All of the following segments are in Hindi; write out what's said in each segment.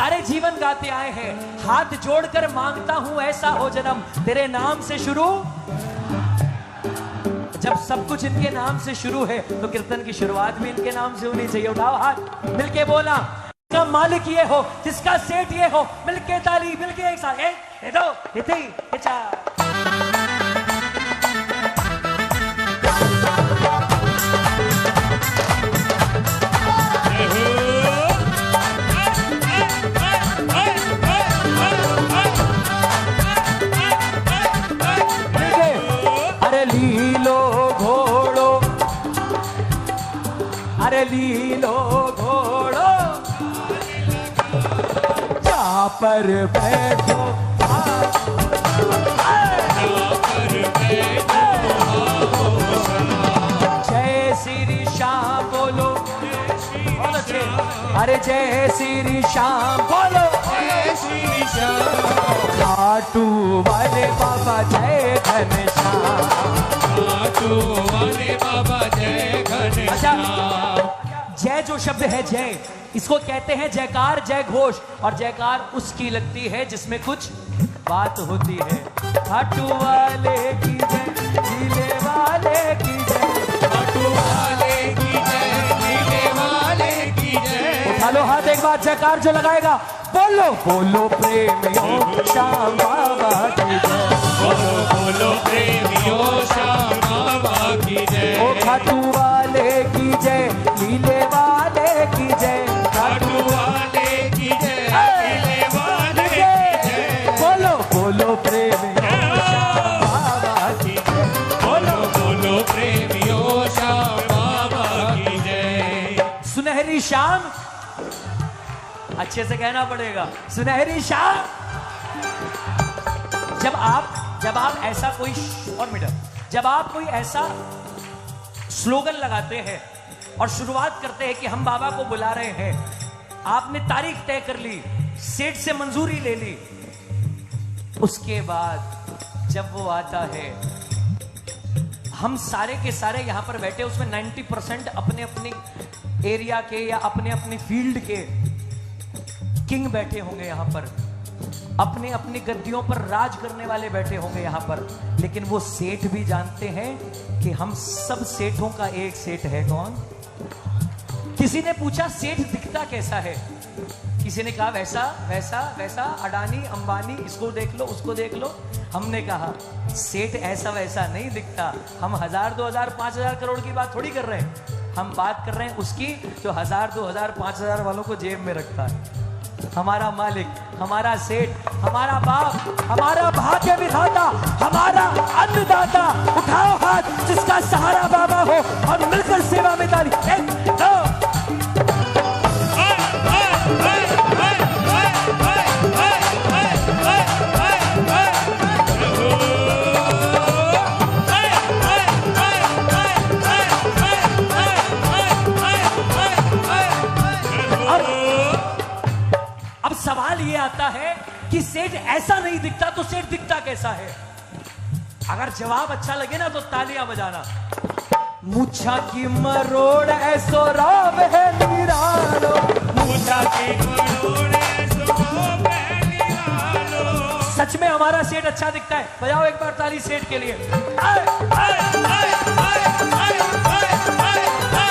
सारे जीवन गाते आए हैं, हाथ जोड़कर मांगता हूं ऐसा हो जन्म तेरे नाम से शुरू। जब सब कुछ इनके नाम से शुरू है तो कीर्तन की शुरुआत भी इनके नाम से होनी चाहिए। उठाओ हाथ, मिलके बोला का मालिक ये हो, जिसका सेठ ये हो, मिलके ताली, मिलके एक साथ, ये दो, ये तीन, ये चार। अरे लीलो घोड़ो, अरे लीलो घोड़ो, जा पर बैठो, जय श्री श्याम बोलो, बहुत अच्छे, अरे जय श्री श्याम बोलो, जय श्री श्याम, खाटू वाले बाबा जय घनश्याम, खाटू वाले बाबा जय घनश्याम। जय जो शब्द है जय, इसको कहते हैं जयकार, जय घोष। और जयकार उसकी लगती है जिसमें कुछ बात होती है। खाटू वाले की जय, नीले वाले की जय, खाटू वाले की जय, नीले वाले की जय। उठा लो हाथ एक बार, जयकार जो लगाएगा बोलो बोलो प्रेमियों श्याम बाबा की जय, बोलो बोलो प्रेमियों श्याम बाबा की जय। ओ खाटू वाले की जय, नीले वाले की जय, खाटू वाले की जय, नीले वाले की जय। बोलो बोलो प्रेमियों श्याम बाबा की जय, बोलो बोलो प्रेमियों श्याम बाबा की जय। सुनहरी शाम, अच्छे से कहना पड़ेगा, सुनहरी शाम। जब आप ऐसा कोई, और मीटर, जब आप कोई ऐसा स्लोगन लगाते हैं और शुरुआत करते हैं कि हम बाबा को बुला रहे हैं, आपने तारीख तय कर ली, सेठ से मंजूरी ले ली, उसके बाद जब वो आता है, हम सारे के सारे यहां पर बैठे, उसमें 90% अपने अपने एरिया के या अपने अपने फील्ड के किंग बैठे होंगे यहां पर, अपने अपनी गद्दियों पर राज करने वाले बैठे होंगे यहां पर। लेकिन वो सेठ भी जानते हैं कि हम सब सेठों का एक सेठ है। कौन? किसी ने पूछा सेठ दिखता कैसा है, किसी ने कहा वैसा वैसा वैसा, अडानी अंबानी, इसको देख लो उसको देख लो। हमने कहा सेठ ऐसा वैसा नहीं दिखता, हम 1000 2000 5000 करोड़ की बात थोड़ी कर रहे हैं, हम बात कर रहे हैं उसकी जो 1000 2000 5000 वालों को जेब में रखता है। हमारा मालिक, हमारा सेठ, हमारा बाप, हमारा भाग्य विधाता, हमारा अन्नदाता। उठाओ हाथ जिसका सहारा बाबा हो और मिलकर सेवा में ताली। एक दो, सवाल ये आता है कि सेठ ऐसा नहीं दिखता तो सेठ दिखता कैसा है? अगर जवाब अच्छा लगे ना तो तालियां बजाना। मुछा की मरोड़ ऐसो राव है निरालो, मुछा की मरोड़ ऐसो राव है निरालो। सच में हमारा सेठ अच्छा दिखता है, बजाओ एक बार ताली सेठ के लिए।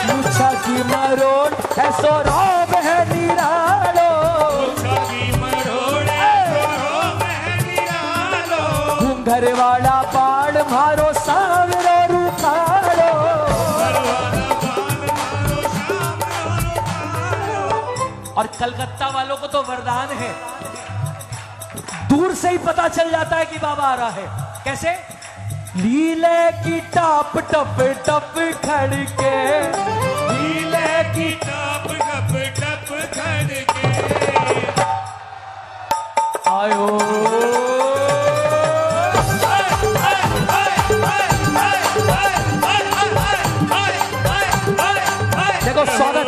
मुछा की मरोड़ ऐसो राव है निरालो, घर वाला पाड़ मारो सावरो रूखालो। और कलकत्ता वालों को तो वरदान है, दूर से ही पता चल जाता है कि बाबा आ रहा है। कैसे? लीले की टप टप टप खड़के, लीले की टप टप टप खड़के आयो। देखो स्वागत,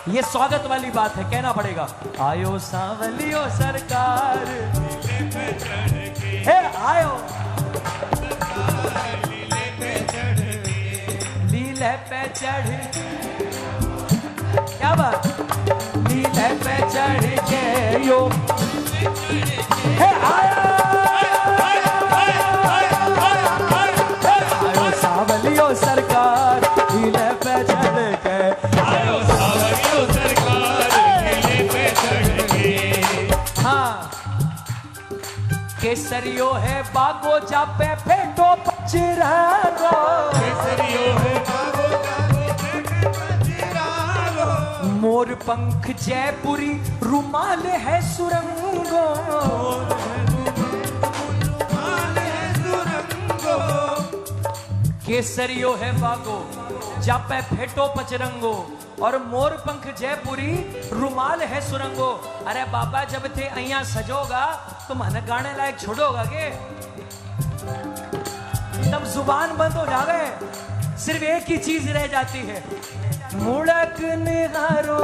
ये स्वागत वाली बात है, कहना पड़ेगा। आयो सांवलियो सरकार, हे आयो लीले पे चढ़, क्या बात, लीले पे चढ़ के यो है आया, आयो सावलियो सरकार लीले पे चढ़ के, आयो सावलियो सरकार लीले पे चढ़ के। हाँ केसरियो है बागो जापे फेटो पचरागो, केसरियो है बागो जापे फेटो पचरागो। मोर पंख जयपुरी रुमाल है सुरंगो, रुमाल है सुरंगो। केसरियो है बागो जापे फेटो पचरंगो और मोर पंख जयपुरी रुमाल है सुरंगो। अरे बाबा जब थे अहिया सजोगा तो मन गाने लायक छोड़ोगा के, तब जुबान बंद हो जावे, सिर्फ एक ही चीज रह जाती है, मुड़क निगारो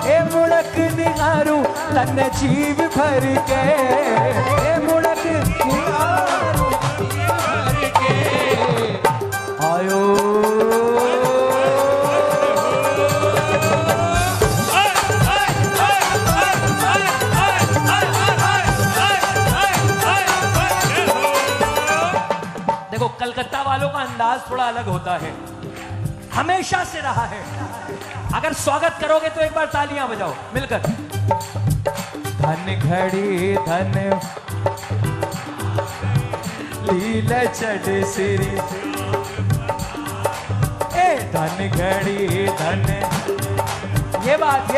ए मुड़क निगारू तन जीव भर के, ए मुड़क निगारू भर के आयो। देखो कलकत्ता वालों का अंदाज थोड़ा अलग होता है, हमेशा से रहा है। अगर स्वागत करोगे तो एक बार तालियां बजाओ मिलकर। धन घड़ी धन लीला चढ़ सिरी, ए धन घड़ी धन, ये बात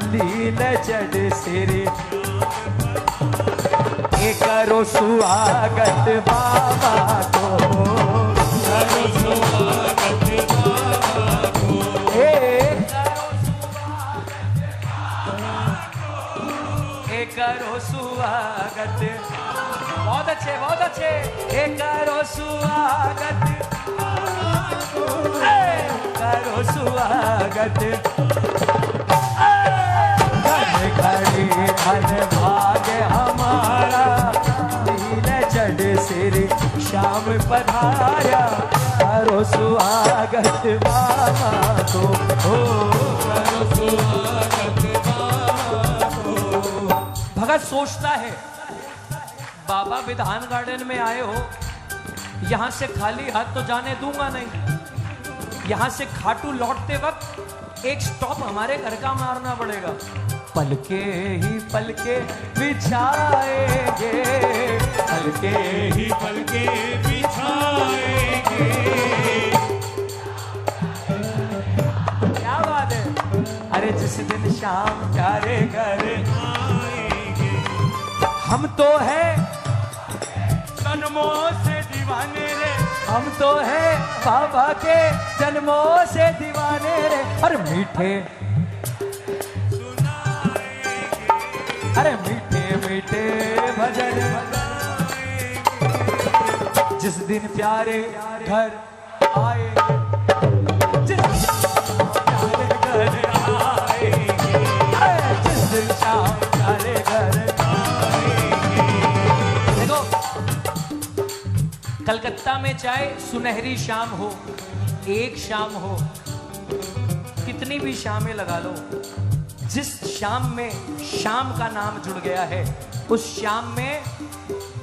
लीला चढ़ सिरी, ए करो स्वागत बाबा को, करो स्वागत बाबा को। करो स्वागत, बहुत अच्छे बहुत अच्छे, ए करो स्वागत, करो स्वागत, धन घड़ी धन भाग्य हमारा, लीला चढ़ सिर शाम पधारा, करो स्वागत बाबा को, करो स्वागत बाबा को। भगत सोचता है बाबा विधान गार्डन में आए हो, यहां से खाली हाथ तो जाने दूंगा नहीं, यहां से खाटू लौटते वक्त एक स्टॉप हमारे घर का मारना पड़ेगा। पलके ही पलके बिछाएंगे, पलके ही पलके बिछाएंगे। क्या बात है। अरे जिस दिन शाम प्यारे घर आएंगे, हम तो है जन्मों से दीवाने रे, हम तो है बाबा के जन्मों से दीवाने रे, और मीठे अरे मीठे मीठे भजन, जिस दिन प्यारे घर आए, जिस दिन प्यारे घर आएंगे, जिस दिन शाम प्यारे घर आएंगे। देखो कलकत्ता में चाहे सुनहरी शाम हो, एक शाम हो, कितनी भी शामें लगा लो, जिस शाम में शाम का नाम जुड़ गया है, उस शाम में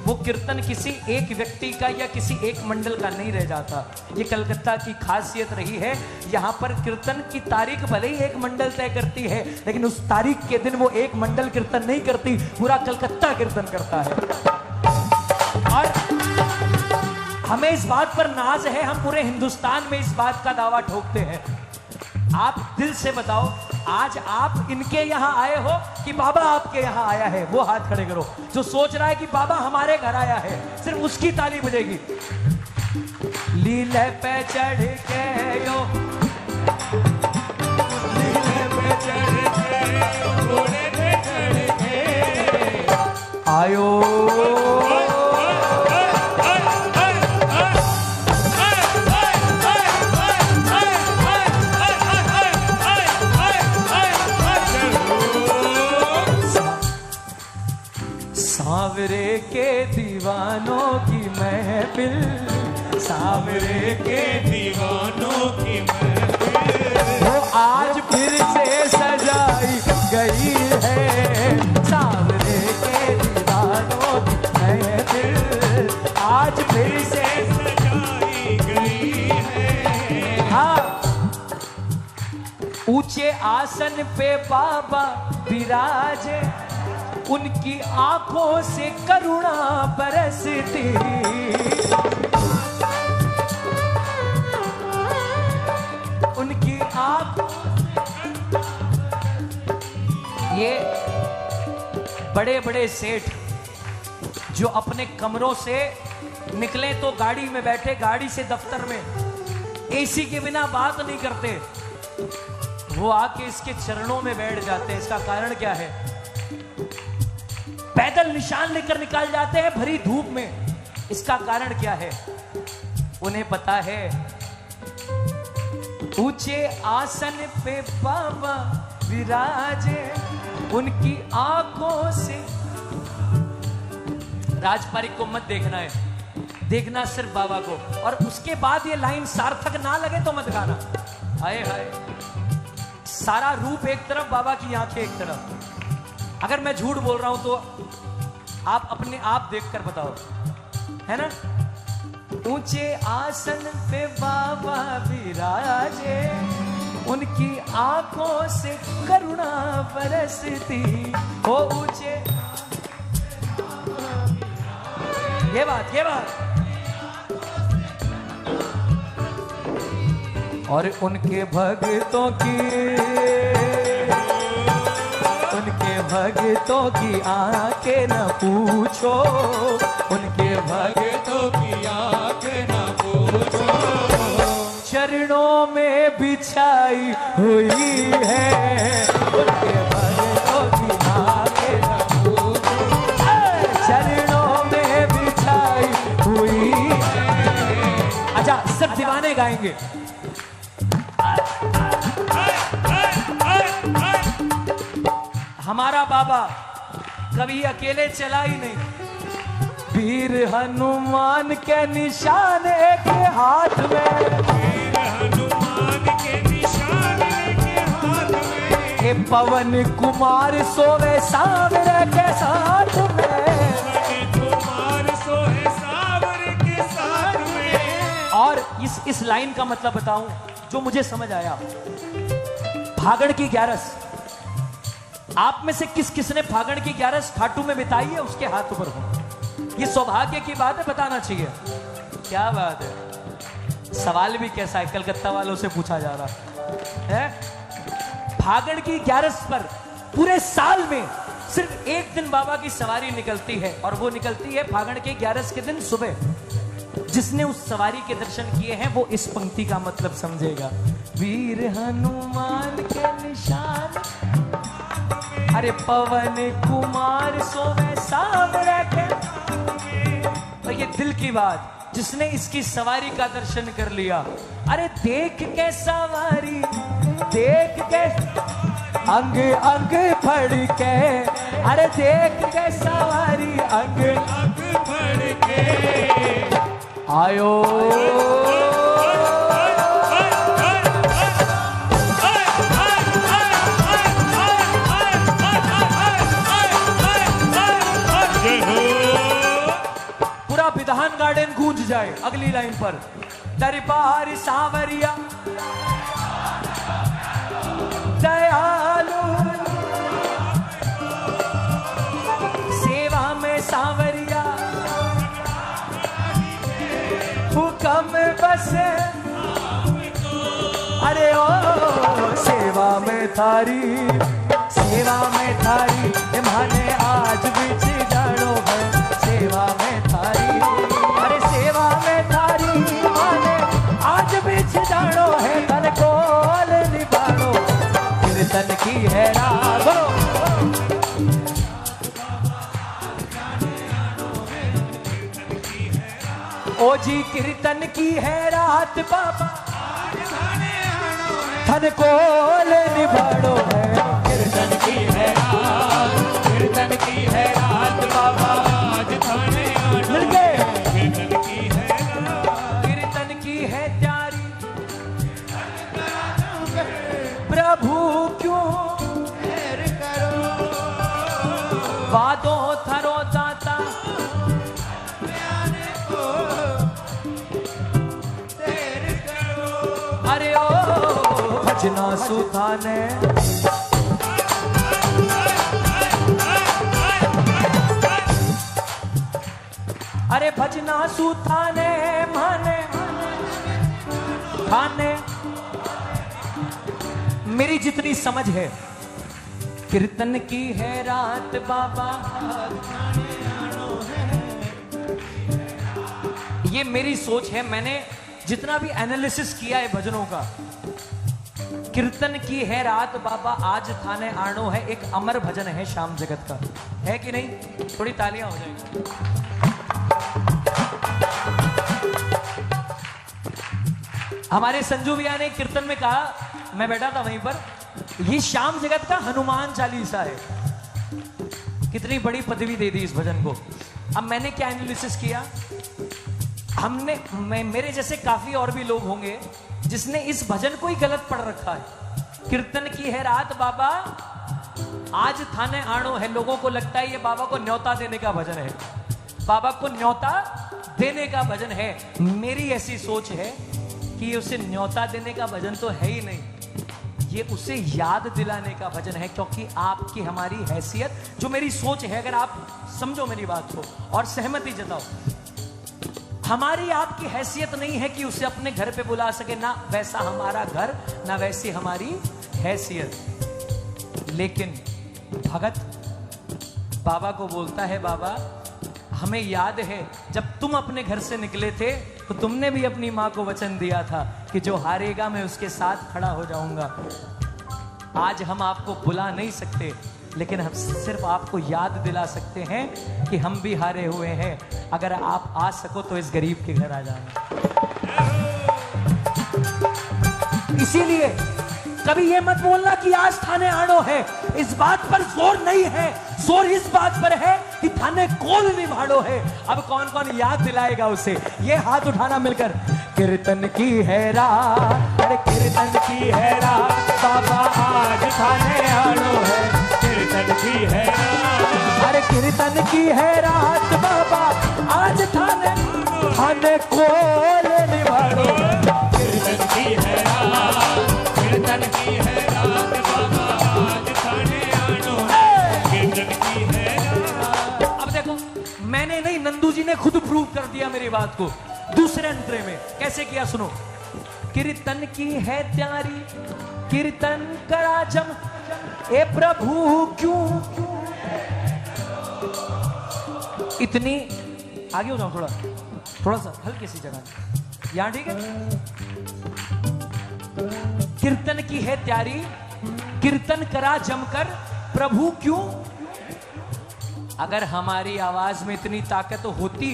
वो कीर्तन किसी एक व्यक्ति का या किसी एक मंडल का नहीं रह जाता। ये कलकत्ता की खासियत रही है। यहाँ पर कीर्तन की तारीख भले ही एक मंडल तय करती है, लेकिन उस तारीख के दिन वो एक मंडल कीर्तन नहीं करती, पूरा कलकत्ता कीर्तन करता है। और हमें इस बात पर नाज है, हम पूरे हिंदुस्तान में इस बात का दावा ठोकते हैं। आप दिल से बताओ, आज आप इनके यहाँ आए हो कि बाबा आपके यहाँ आया है? वो हाथ खड़े करो जो सोच रहा है कि बाबा हमारे घर आया है, सिर्फ उसकी ताली बजेगी। लीले पे चढ़ के यो, लीले पे चढ़ के यो, घोड़े पे चढ़ के आयो। सांवरे के दीवानों की महफिल, सांवरे के दीवानों की महफिल वो आज फिर से सजाई गई है, सांवरे के दीवानों की महफिल आज फिर से सजाई गई है। हाँ, ऊंचे आसन पे बाबा विराजे, उनकी आंखों से करुणा बरसती, उनकी आंखों ये बड़े बड़े सेठ जो अपने कमरों से निकले तो गाड़ी में बैठे, गाड़ी से दफ्तर में, एसी के बिना बात नहीं करते, वो आके इसके चरणों में बैठ जाते हैं। इसका कारण क्या है? पैदल निशान लेकर निकाल जाते हैं भरी धूप में। इसका कारण क्या है? उन्हें पता है ऊंचे आसन पे बाबा विराजे, उनकी आंखों से। राजपारिक को मत देखना है, देखना सिर्फ बाबा को। और उसके बाद ये लाइन सार्थक ना लगे तो मत गाना। हाय हाय, सारा रूप एक तरफ, बाबा की आंखें एक तरफ। अगर मैं झूठ बोल रहा हूं तो आप अपने आप देखकर बताओ, है ना? ऊंचे आसन पे बाबा विराजे, उनकी आंखों से करुणा बरसती। हो ऊंचे, ये बात और उनके भक्तों की आंखें न पूछो, उनके भक्तों की आंखें न पूछो, चरणों में बिछाई हुई है, उनके भक्तों की आंखें न पूछो, चरणों में बिछाई हुई है। अच्छा, सब दीवाने गाएंगे। हमारा बाबा कभी अकेले चला ही नहीं। वीर हनुमान के निशान एक हाथ में, वीर हनुमान के निशान के हाथ में, ये पवन कुमार सोवे सांवरे के साथ में, पवन कुमार सोए सांवरे के साथ में। और इस लाइन का मतलब बताऊं जो मुझे समझ आया। फागण की 11, आप में से किस किसने फागण की 11 खाटू में बिताई है? उसके हाथ ऊपर हो। ये सौभाग्य की बात है, बताना चाहिए। क्या बात है, सवाल भी कैसा है, कलकत्ता वालों से पूछा जा रहा है। फागण की 11 पर पूरे साल में सिर्फ एक दिन बाबा की सवारी निकलती है, और वो निकलती है फागण के 11 के दिन सुबह। जिसने उस सवारी के दर्शन किए हैं वो इस पंक्ति का मतलब समझेगा। वीर हनुमान के निशान, अरे पवन कुमार सोवे सांवरे के। और ये दिल की बात, जिसने इसकी सवारी का दर्शन कर लिया, अरे देख के सवारी, देख के अंग अंग फड़ के, अरे देख के सवारी अंग अंग फड़ के आयो। पूरा विधान गार्डन गूंज जाए अगली लाइन पर। दरबार सांवरिया दयालु, सेवा में सांवरिया हुक्म बसे, अरे ओ सेवा में थारी, सेवा में थारी माने आज बिछ जानो है, सेवा में थारी, अरे सेवा में थारी माने आज बिछ जानो है, तन कोल निभानो कीर्तन की है रात। ओ जी कीर्तन की है रात बाबा, धन कोल निभाड़ो है, कीर्तन की है रात, कीर्तन की है रात बाबा, आज थाने आनो मिल गए। कीर्तन की है रात। भजना सुधाने अरे भजना सुधाने माने खाने मेरी जितनी समझ है कीर्तन की है रात बाबा ये मेरी सोच है। मैंने जितना भी एनालिसिस किया है भजनों का, कीर्तन की है रात बाबा आज थाने आनो है एक अमर भजन है श्याम जगत का, है कि नहीं? थोड़ी तालियां हो जाएगी। हमारे संजू भैया ने कीर्तन में कहा, मैं बैठा था वहीं पर, ये श्याम जगत का हनुमान चालीसा है। कितनी बड़ी पदवी दे दी इस भजन को। अब मैंने क्या एनालिसिस किया, मेरे जैसे काफी और भी लोग होंगे जिसने इस भजन को ही गलत पढ़ रखा है। कीर्तन की है रात बाबा आज थाने आनो है, लोगों को लगता है ये बाबा को न्योता देने का भजन है, बाबा को न्योता देने का भजन है। मेरी ऐसी सोच है कि ये उसे न्योता देने का भजन तो है ही नहीं, ये उसे याद दिलाने का भजन है। क्योंकि आपकी हमारी हैसियत, जो मेरी सोच है, अगर आप समझो मेरी बात को और सहमति जताओ, हमारी आपकी हैसियत नहीं है कि उसे अपने घर पे बुला सके, ना वैसा हमारा घर ना वैसी हमारी हैसियत। लेकिन भगत बाबा को बोलता है, बाबा हमें याद है जब तुम अपने घर से निकले थे तो तुमने भी अपनी माँ को वचन दिया था कि जो हारेगा मैं उसके साथ खड़ा हो जाऊंगा। आज हम आपको बुला नहीं सकते, लेकिन हम सिर्फ आपको याद दिला सकते हैं कि हम भी हारे हुए हैं। अगर आप आ सको तो इस गरीब के घर आ जाना। इसीलिए कभी ये मत बोलना कि आज थाने आनो है, इस बात पर जोर नहीं है, जोर इस बात पर है कि थाने कौन निभाड़ो है। अब कौन कौन याद दिलाएगा उसे, ये हाथ उठाना मिलकर। कीर्तन की है रात, अरे कीर्तन की है रात बाबा आज थाने आनो है, कीर्तन की है रात, अरे कीर्तन की है रात बाबा आज थाने कौन निभाड़ो है। कीर्तन की है रात, कीर्तन की है रात बाबा आज थाने आनो है, कीर्तन की है रात। अब देखो, मैंने नहीं, नंदू जी ने खुद प्रूव कर दिया मेरी बात को दूसरे अंतरे में। कैसे किया सुनो। कीर्तन की है त्यारी कीर्तन करा जम, ए प्रभु क्यों इतनी आगे हो जाऊं, थोड़ा सा हल्की सी जगह यहां, ठीक है। कीर्तन की है त्यारी कीर्तन करा जमकर, प्रभु क्यों। अगर हमारी आवाज में इतनी ताकत होती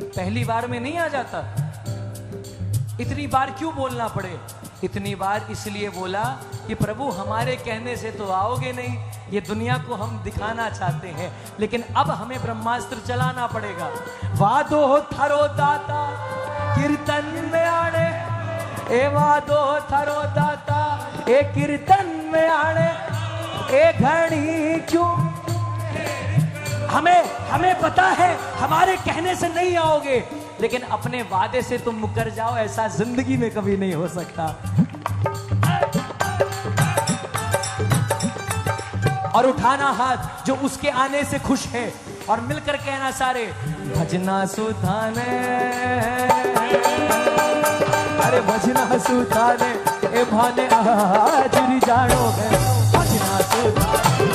पहली बार में नहीं आ जाता। इतनी बार क्यों बोलना पड़े? इतनी बार इसलिए बोला कि प्रभु हमारे कहने से तो आओगे नहीं, ये दुनिया को हम दिखाना चाहते हैं, लेकिन अब हमें ब्रह्मास्त्र चलाना पड़ेगा। वादो थारो दाता कीर्तन में आने, ए वादो थारो दाता ए कीर्तन में आने, ए घड़ी क्यों। हमें पता है हमारे कहने से नहीं आओगे, लेकिन अपने वादे से तुम मुकर जाओ, ऐसा जिंदगी में कभी नहीं हो सकता। और उठाना हाथ जो उसके आने से खुश है, और मिलकर कहना सारे, भजना सुधाने, अरे भजना सुधाने ए भाने हाजिरी जानो है, भजना सुधाने,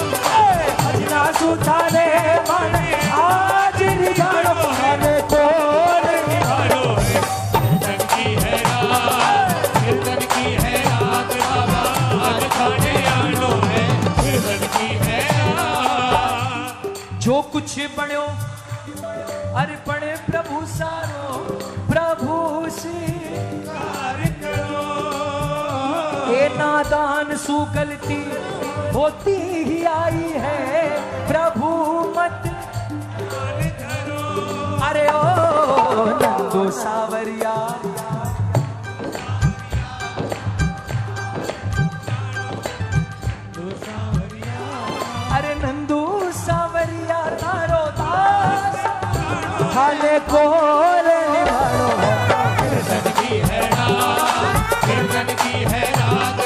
भजना सुधाने माने हाजिरी जानो भाने कौन निभाड़ो है। कीर्तन की है रात, कीर्तन की है रात बाबा आज थाने आनो है, कीर्तन की है रात। जो कुछ बण्यो अरे बड़े प्रभु सारो, प्रभु स्वीकार करो, ए नादान सु गलती होती ही आई है, प्रभु मत करो। अरे ओ नंदो सावरिया, अरे नंदू सावरिया तारो दास थाने कौन निभाड़ो है। कीर्तन की है रात, कीर्तन की है रात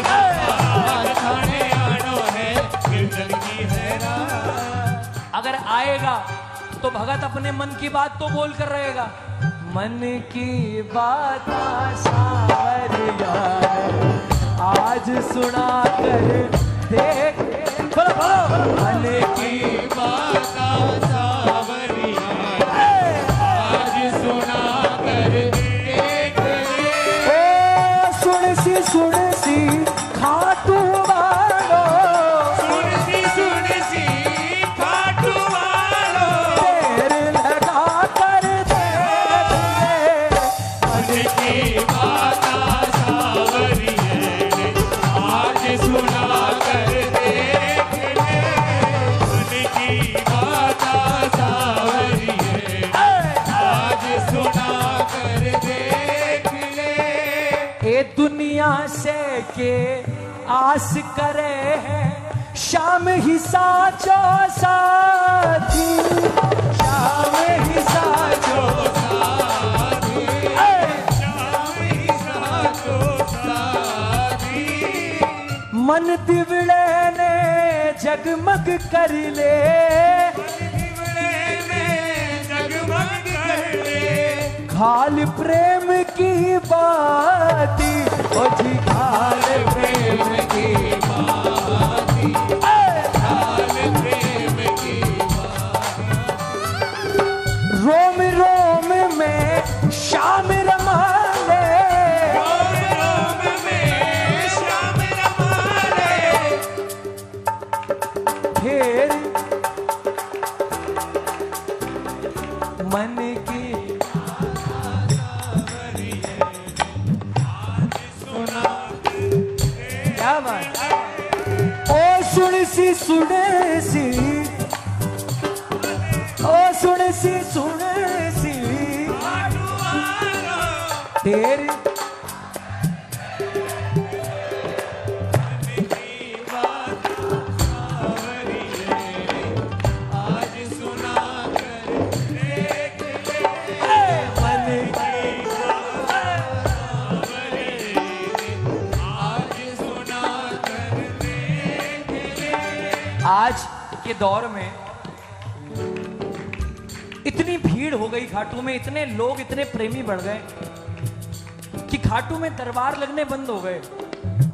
आएगा तो भगत अपने मन की बात तो बोल कर रहेगा। मन की बात सावरिया आज सुना कर देख। बोलो बोलो। मन की बात सावरिया आज सुना कर देख ले। ओ सुन सी खाटू वालो, सुन सी खाटू वालो तेर लगा कर देख ले। मन की बात सावरिया आज सुना कर देख ले। मन की बात सावरिया आज सुना कर देख ले। ए दुनिया से के आस करे है शाम ही साचो साथी, शाम ही साचो साथी, शाम ही साचो साथी। मन दिवड़े ने जगमग कर ले, दिवड़े में जगमग कर ले। घाल प्रेम की बाती, ओ जी घाल प्रेम की बाती, घाल प्रेम की बाती। रोम रोम में शाम रमा ले, रोम रोम में श्याम रमा ले। फिर मन की क्या बात। ओ सुन सी ओ सुन सी तेरी आज सुना कर देख ले। मन आज सुना कर देख ले। आज के दौर में इतनी भीड़ हो गई घाटू में, इतने लोग, इतने प्रेमी बढ़ गए कि घाटू में दरबार लगने बंद हो गए।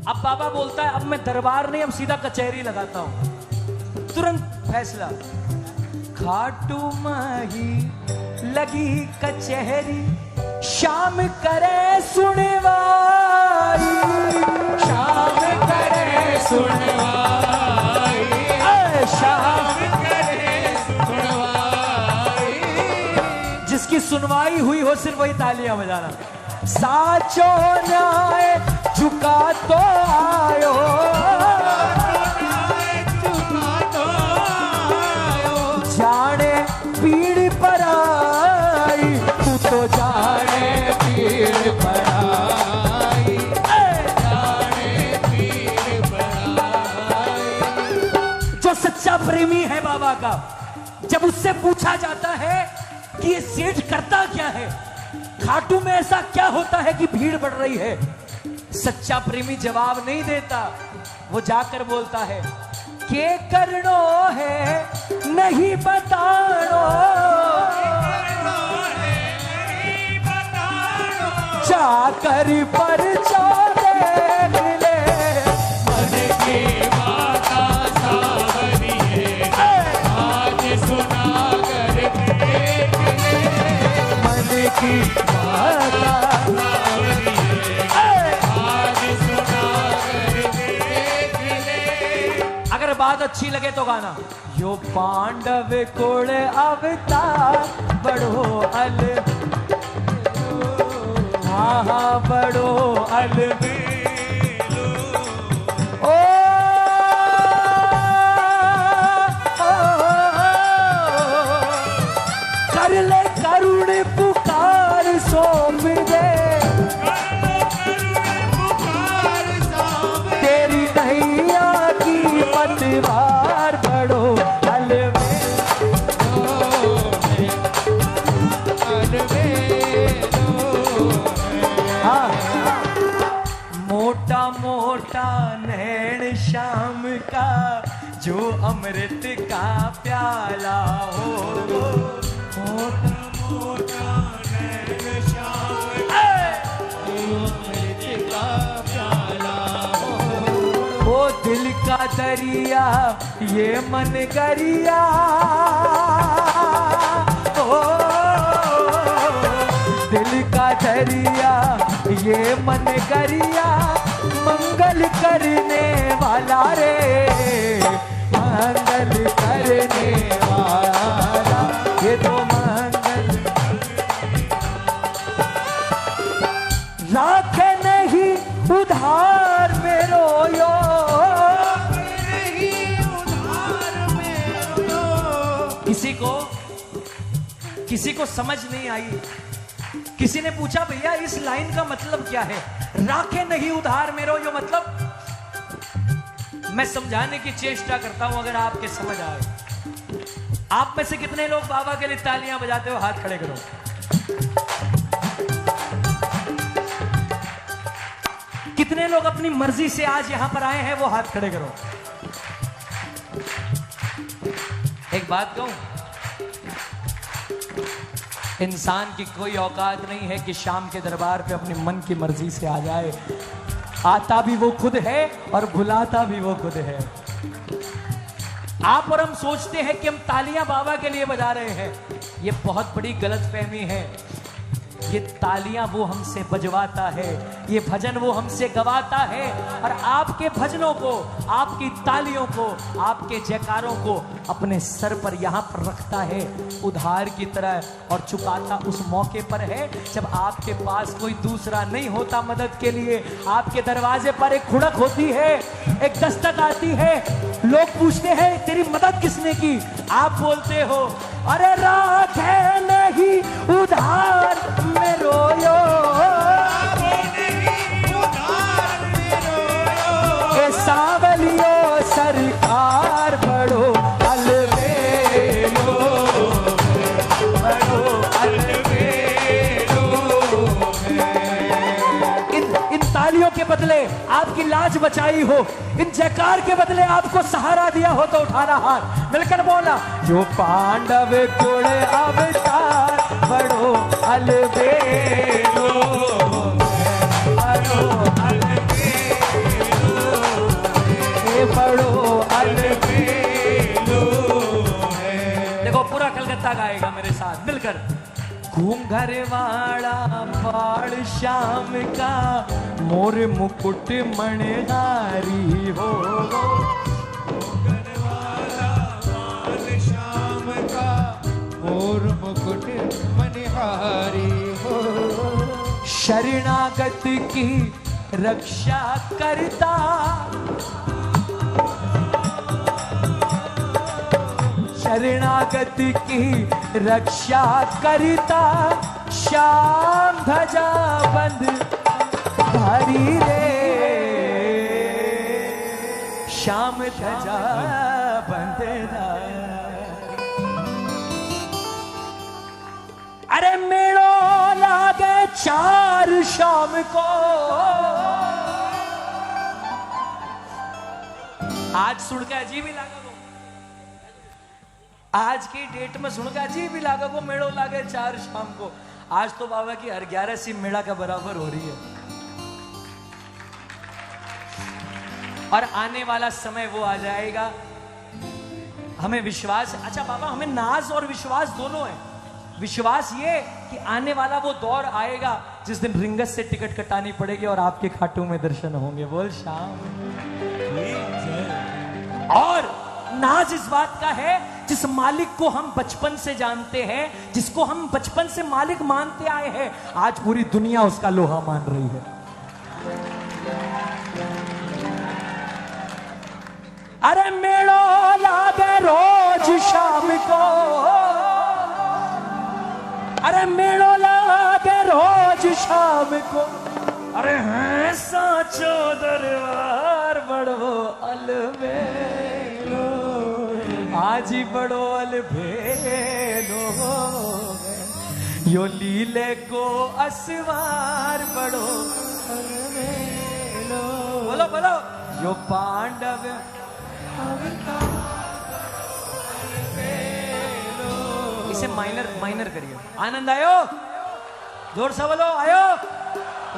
अब बाबा बोलता है अब मैं दरबार नहीं, अब सीधा कचहरी लगाता हूं। तुरंत फैसला, घाटू माही लगी कचहरी, शाम करे सुनवाई, शाम करे सुनवाई, शाम करे सुनवाई। जिसकी सुनवाई हुई हो सिर्फ वही तालियां बजाना। साचो न्याय झुका तो आयो, जाने पीड़ पर आई, तू तो जाने पीड़ पर आई, जाने पीर बनाई। जो सच्चा प्रेमी है बाबा का, जब उससे पूछा जाता है कि ये सेठ करता क्या है, घाटू में ऐसा क्या होता है कि भीड़ बढ़ रही है, सच्चा प्रेमी जवाब नहीं देता। वो जाकर बोलता है के करनो है नहीं बतानो, जाकर पर देख ले। मन की बात सावरिए आज सुना कर देख ले। मन की बात आज सुना कर देख ले। अगर बात अच्छी लगे तो गाना। यो पांडव कुल अवतार बड़ो अल, हाँ बड़ो अलबेलो। ओ कर ले करुण पुकार सौंप दे, तेरी नैया की पतवार बड़ो मोटा मोटा नैन शाम का जो अमृत का प्याला हो, मोटा मोटा नैन श्याम जो अमृत का प्याला हो। वो दिल का दरिया ये मन गरिया, ओ दिल का दरिया ये मन गरिया, मंगल करने वाला रे, मंगल करने वाला, ये तो मंगल राखे नहीं उधार में रोयो, किसी को समझ नहीं आई। किसी ने पूछा भैया इस लाइन का मतलब क्या है, राखे नहीं उधार मेरो, यो मतलब मैं समझाने की चेष्टा करता हूं, अगर आपके समझ आए। आप में से कितने लोग बाबा के लिए तालियां बजाते हो, हाथ खड़े करो। कितने लोग अपनी मर्जी से आज यहां पर आए हैं, वो हाथ खड़े करो। एक बात कहूं, इंसान की कोई औकात नहीं है कि शाम के दरबार पे अपनी मन की मर्जी से आ जाए। आता भी वो खुद है और भुलाता भी वो खुद है। आप और हम सोचते हैं कि हम तालियां बाबा के लिए बजा रहे हैं, ये बहुत बड़ी गलतफहमी है। ये तालियां वो हमसे बजवाता है, ये भजन वो हमसे गवाता है, और आपके भजनों को, आपकी तालियों को, आपके जयकारों को अपने सर पर यहां पर रखता है उधार की तरह, और चुकाता उस मौके पर है जब आपके पास कोई दूसरा नहीं होता मदद के लिए। आपके दरवाजे पर एक खुड़क होती है, एक दस्तक आती है, लोग पूछते हैं तेरी मदद किसने की, आप बोलते हो अरे राखे नहीं उधार में रोयो, ए सांवलियो सरकार बड़ो अलबेलो, बड़ो अलबेलो। इन तालियों के बदले आपकी लाज बचाई हो, इन जयकार के बदले आपको सहारा दिया हो, तो उठाना हाथ मिलकर बोला, जो पांडव कुल अवतार बड़ो अलबेलो, बड़ो अलबेलो, बड़ो अलबेलो। देखो पूरा कलकत्ता गाएगा मेरे साथ मिलकर। घूंघर वाला बाल श्याम का मोर मुकुट मणिहारी हो, घूंघर वाला बाल श्याम का मोर मुकुट मणिहारी हो। शरणागत की रक्षा करता, शरणागत की रक्षा करता, श्याम ध्वजा बंद धारी रे, श्याम ध्वजा बंद धारी। अरे मेड़ो लागे चार शाम को, आज सुनकर अजीब ही लागा को, आज की डेट में सुनकर अजीब ही लागा को, मेड़ो लागे चार शाम को। आज तो बाबा की हर 11 सी मेड़ा का बराबर हो रही है। और आने वाला समय वो आ जाएगा, हमें विश्वास, अच्छा बाबा हमें नाज और विश्वास दोनों है। विश्वास ये कि आने वाला वो दौर आएगा जिस दिन रिंगत से टिकट कटानी पड़ेगी और आपके खाटू में दर्शन होंगे। बोल शाम। और नाज इस बात का है जिस मालिक को हम बचपन से जानते हैं, जिसको हम बचपन से मालिक मानते आए हैं, आज पूरी दुनिया उसका लोहा मान रही है। अरे मेड़ो लागे रोज शाम को, अरे मेड़ो लागे रोज शाम को, अरे हैं साचो दरबार बड़ो अलबेलो, आज ही बड़ो अलबेलो, यो लीले को असवार बड़ो अलबेलो। बोलो बोलो, यो पांडव इसे माइनर माइनर करिए। आनंद आयो, जोर से बोलो आयो,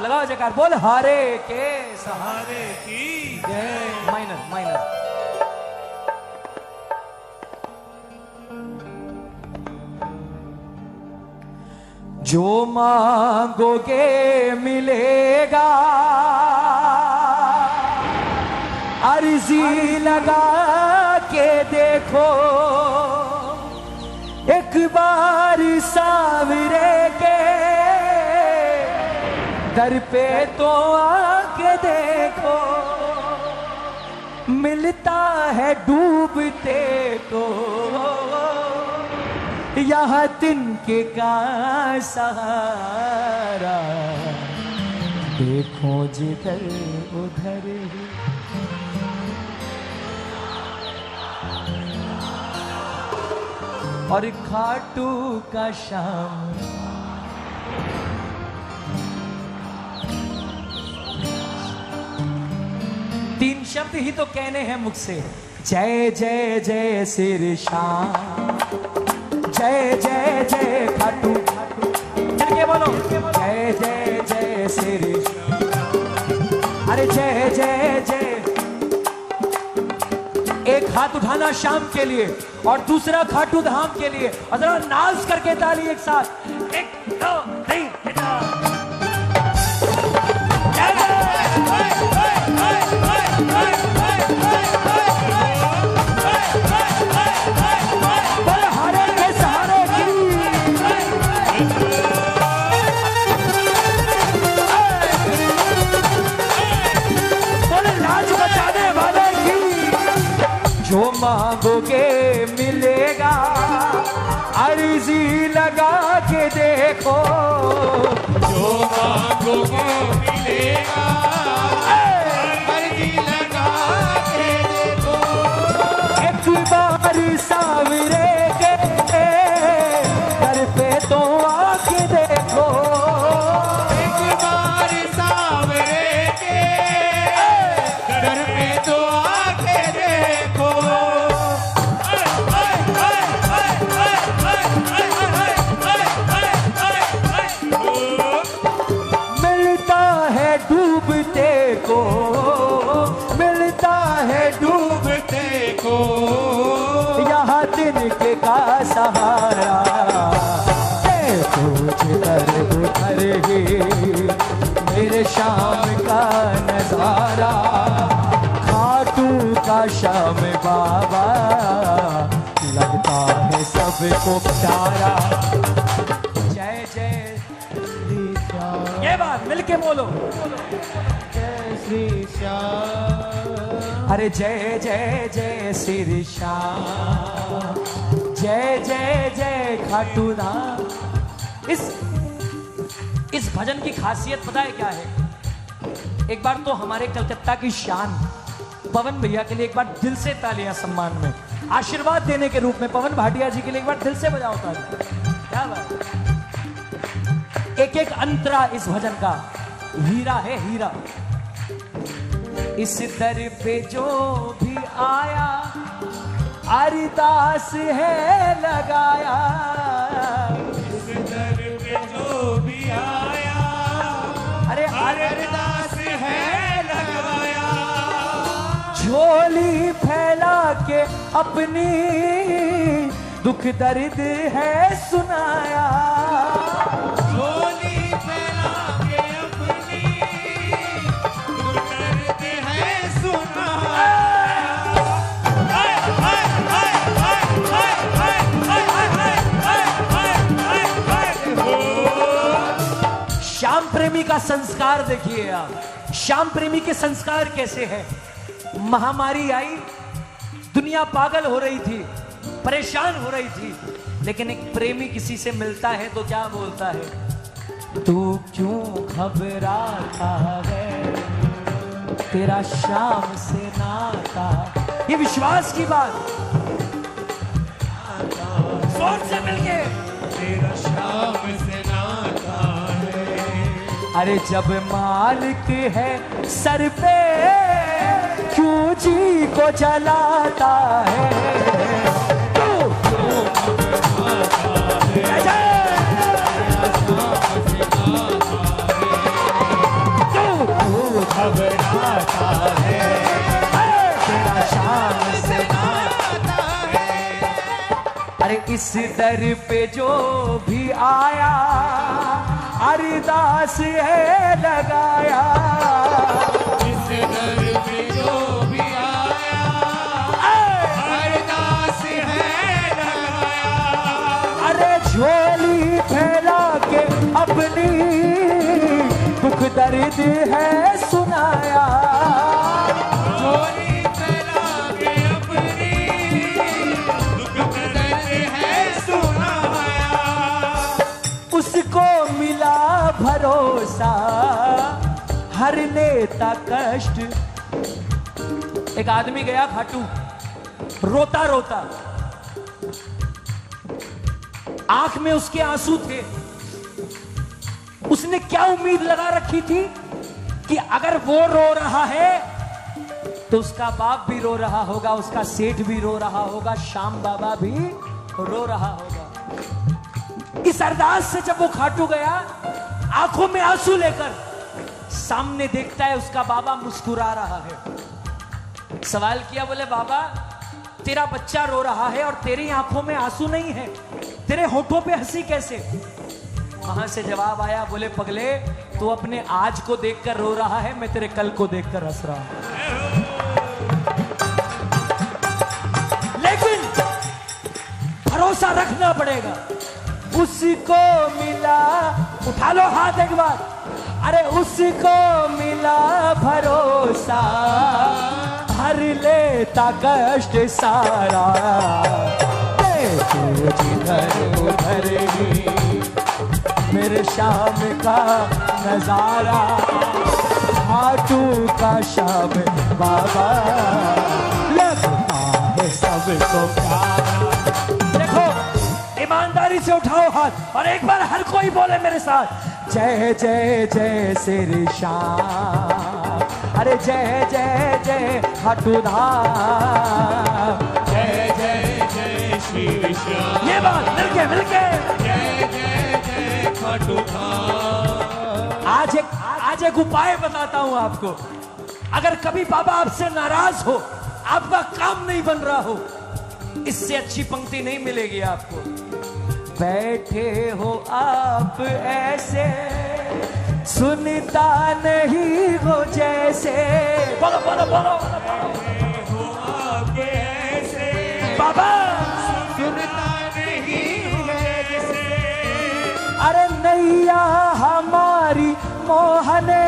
लगाओ जयकार, बोल हारे के सहारे की जय। Minor minor. जो मांगोगे मिलेगा, अर्जी लगा के देखो, एक बार सावरे के दर पे तो आके देखो, मिलता है डूबते को यहाँ तिनके का सहारा, देखो जिधर उधर ही। और खाटू का शाम, तीन शब्द ही तो कहने हैं मुझसे, जय जय जय श्री श्याम, जय जय जय खाटू, चल के बोलो जय जय जय श्री श्याम, अरे जय जय जय। एक हाथ उठाना शाम के लिए और दूसरा खाटू धाम के लिए, और जरा नाच करके ताली एक साथ, 1 2 3 जो मांगोगे मिलेगा, अर्जी लगा के देखो, जो मांगोगे मिलेगा, अर्जी लगा के देखो, एक बार सावरे के दर पे तो आके देखो, एक बार सावरे के दर पे तो आके देखो। मिलता है डूबते को, मिलता है डूबते को यहाँ तिनके का सहारा, देखो जिधर उधर ही मेरे शाम का नजारा, खाटू का शाम बाबा लगता है सबको प्यारा। जय जय श्री श्याम, ये बात मिलके बोलो, जय श्री श्याम, अरे जय जय जय श्री श्याम, जय जय जय खाटू धाम। इस भजन की खासियत पता है क्या है? एक बार तो हमारे कलकत्ता की शान पवन भैया के लिए एक बार दिल से तालियां सम्मान में, आशीर्वाद देने के रूप में पवन भाटिया जी के लिए एक बार दिल से बजाओ ताली। क्या बात, एक एक अंतरा इस भजन का हीरा है, हीरा। इस दर पे जो भी आया, अरदास है लगाया, इस दर पे जो भी आया, अरे अरदास है लगाया, झोली फैला के अपनी दुख दर्द है सुनाया, झोली फैला के अपनी दुख दर्द है सुनाया। श्याम प्रेमी का संस्कार देखिए आप, श्याम प्रेमी के संस्कार कैसे हैं। महामारी आई, दुनिया पागल हो रही थी, परेशान हो रही थी, लेकिन एक प्रेमी किसी से मिलता है तो क्या बोलता है, तू क्यों घबराता है, तेरा श्याम से नाता। ये विश्वास की बात, जोर से मिलके, तेरा श्याम से नाता है। अरे जब मालिक है सर पे क्यों जी को जलाता है तू घबराता है, तेरा शाम से आता है। अरे इस दर पे जो भी आया अरदास है लगाया, इस दर पे जो भी आया अरदास है लगाया। अरे झोली फैला के अपनी दुख दर्द है सुनाया, झोली फैला के अपनी दुख दर्द है सुनाया। उसको मिला भरोसा हरने का कष्ट। एक आदमी गया खाटू, रोता रोता, आंख में उसके आंसू थे। उसने क्या उम्मीद लगा रखी थी कि अगर वो रो रहा है तो उसका बाप भी रो रहा होगा, उसका सेठ भी रो रहा होगा, श्याम बाबा भी रो रहा होगा। इस अरदास से जब वो खाटू गया, आंखों में आंसू लेकर, सामने देखता है उसका बाबा मुस्कुरा रहा है। सवाल किया, बोले बाबा तेरा बच्चा रो रहा है और तेरी आंखों में आंसू नहीं है, तेरे होठों पे हंसी कैसे? वहां से जवाब आया, बोले पगले तू अपने आज को देखकर रो रहा है, मैं तेरे कल को देखकर हंस रहा हूं। लेकिन भरोसा रखना पड़ेगा। उसको मिला, उठा लो हाथ एक बार, अरे उसको मिला भरोसा हर लेता कष्ट सारा। जिधर उधर ही मेरे शाम का नजारा, खाटू का शाम बाबा लगता है सबको प्यारा। देखो ईमानदारी से उठाओ हाथ और एक बार हर कोई बोले मेरे साथ, जय जय जय श्री श्याम, अरे जय जय जय खाटू धाम, जय जय जय श्री श्याम। ये बात मिलके मिलके जय जय जय खाटू धाम। आज एक उपाय बताता हूं आपको। अगर कभी बाबा आपसे नाराज हो, आपका काम नहीं बन रहा हो, इससे अच्छी पंक्ति नहीं मिलेगी आपको। बैठे हो आप ऐसे, सुनता नहीं हो जैसे, बोलो बोलो बोलो, हो आप ऐसे बाबा सुनता नहीं हो जैसे। अरे नैया हमारी मोहने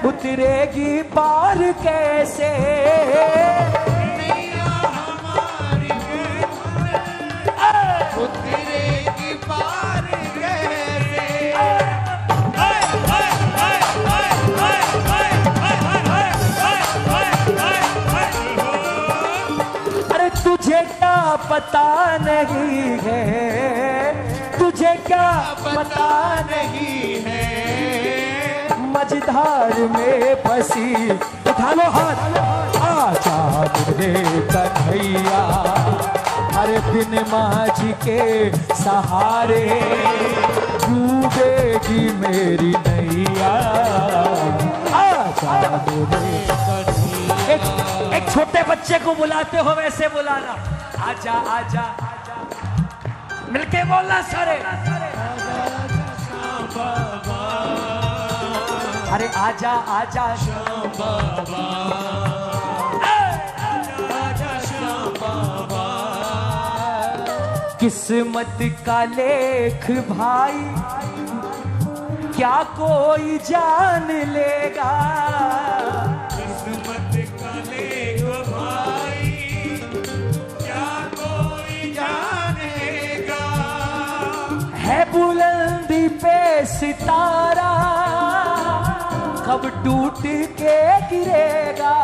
उतरेगी पार कैसे, नैया हमारी उतरेगी पार कैसे। अरे तुझे क्या पता नहीं है, तुझे क्या पता नहीं है मझधार में फंसी, उठा लो हाथ, आजा मेरे कन्हैया, हर दिन माझी के सहारे डूबेगी मेरी नैया, आजा मेरे कन्हैया। एक छोटे बच्चे को बुलाते हो वैसे बुलाना, आजा आजा मिलके बोलना सारे, अरे आजा आजा श्याम बाबा, आजा श्याम बाबा। किस्मत का लेख भाई क्या कोई जान लेगा, किस्मत का लेख भाई क्या कोई जानेगा। है बुलंदी पे सितारा कब टूट के गिरेगा,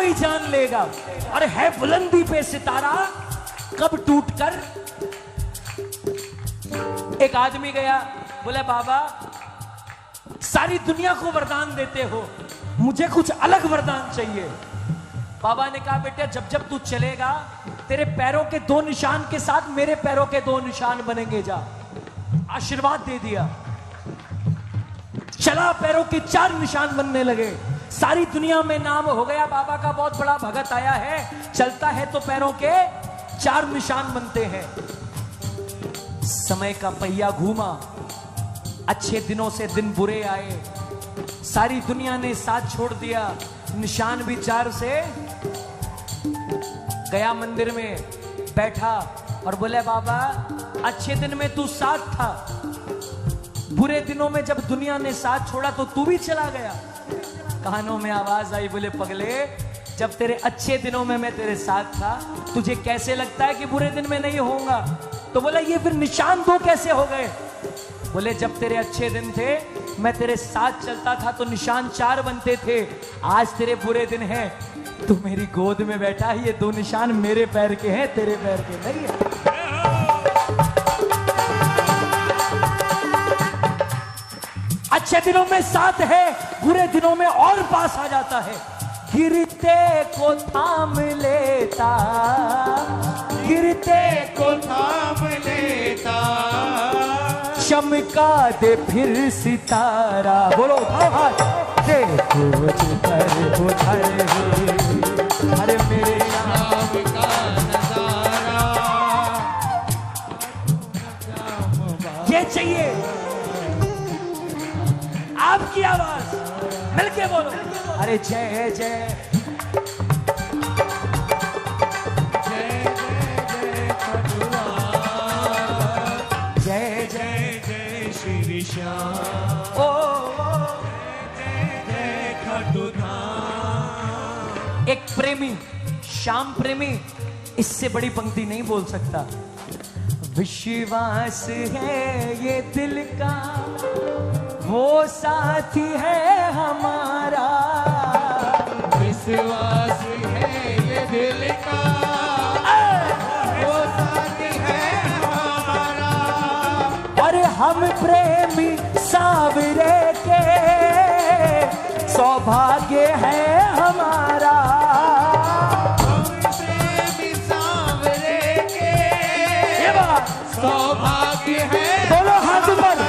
कोई जान लेगा। और है बुलंदी पे सितारा कब टूटकर। एक आदमी गया, बोले बाबा सारी दुनिया को वरदान देते हो, मुझे कुछ अलग वरदान चाहिए। बाबा ने कहा बेटे जब जब तू चलेगा तेरे पैरों के 2 निशान के साथ मेरे पैरों के 2 निशान बनेंगे, जा। आशीर्वाद दे दिया। चला, पैरों के 4 निशान बनने लगे। सारी दुनिया में नाम हो गया, बाबा का बहुत बड़ा भगत आया है, चलता है तो पैरों के 4 निशान बनते हैं। समय का पहिया घूमा, अच्छे दिनों से दिन बुरे आए, सारी दुनिया ने साथ छोड़ दिया, निशान भी 4 से। गया मंदिर में बैठा और बोले बाबा अच्छे दिन में तू साथ था, बुरे दिनों में जब दुनिया ने साथ छोड़ा तो तू भी चला गया। कानों में आवाज आई, बोले पगले जब तेरे अच्छे दिनों में मैं तेरे साथ था, तुझे कैसे लगता है कि बुरे दिन में नहीं होऊंगा? तो बोला ये फिर निशान 2 कैसे हो गए? बोले जब तेरे अच्छे दिन थे मैं तेरे साथ चलता था तो निशान 4 बनते थे, आज तेरे बुरे दिन हैं, तू मेरी गोद में बैठा है, ये 2 निशान मेरे पैर के हैं, तेरे पैर के नहीं है। अच्छे दिनों में साथ है, बुरे दिनों में और पास आ जाता है। गिरते को थाम लेता, गिरते को थाम लेता, चमका दे फिर सितारा। बोलो उठाओ हाथ, देखो उधर उधर अरे मेरे शाम का नजारा। ये चाहिए आपकी आवाज, मिलके बोलो अरे जय जय जय जय खटुआ, जय जय जय जय श्री श्याम, ओ जय जय खटुआ। एक प्रेमी, श्याम प्रेमी इससे बड़ी पंक्ति नहीं बोल सकता। विश्वास है ये दिल का, वो साथी है हमारा, विश्वास है ये दिल का, वो साथी है हमारा। और हम प्रेमी सावरे के, सौभाग्य है हमारा। हम प्रेमी सावरे के, ये बात सौभाग्य है बोलो हाथ ऊपर।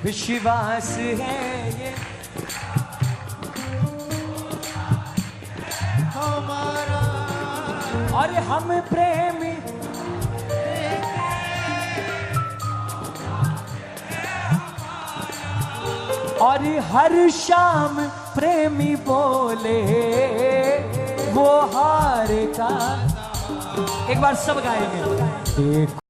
विश्वास है ये हमारा, और हम प्रेमी और हर शाम प्रेमी बोले वो हार का। एक बार सब गाएंगे।